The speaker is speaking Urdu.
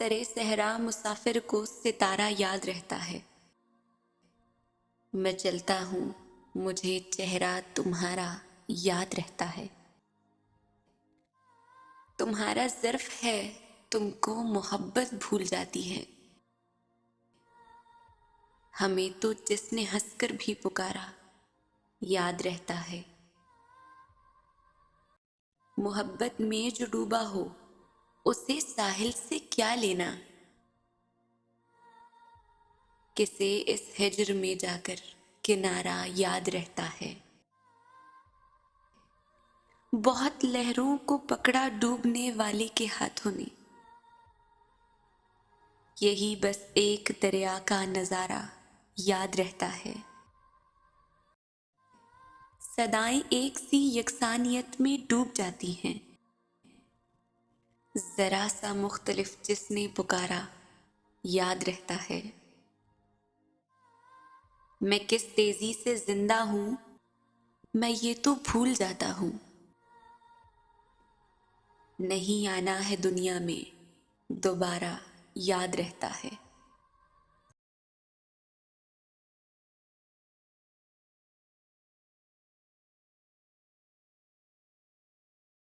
سرے صحرا مسافر کو ستارہ یاد رہتا ہے۔ میں چلتا ہوں، مجھے چہرہ تمہارا یاد رہتا ہے۔ تمہارا ظرف ہے، تم کو محبت بھول جاتی ہے۔ ہمیں تو جس نے ہنس کر بھی پکارا یاد رہتا ہے۔ محبت میں جو ڈوبا ہو اسے ساحل سے کیا لینا، کسے اس ہجر میں جا کر کنارہ یاد رہتا ہے۔ بہت لہروں کو پکڑا ڈوبنے والے کے ہاتھوں نے، یہی بس ایک دریا کا نظارہ یاد رہتا ہے۔ صدائیں ایک سی یکسانیت میں ڈوب جاتی ہیں، ذرا سا مختلف جس نے پکارا یاد رہتا ہے۔ میں کس تیزی سے زندہ ہوں، میں یہ تو بھول جاتا ہوں۔ نہیں آنا ہے دنیا میں دوبارہ یاد رہتا ہے۔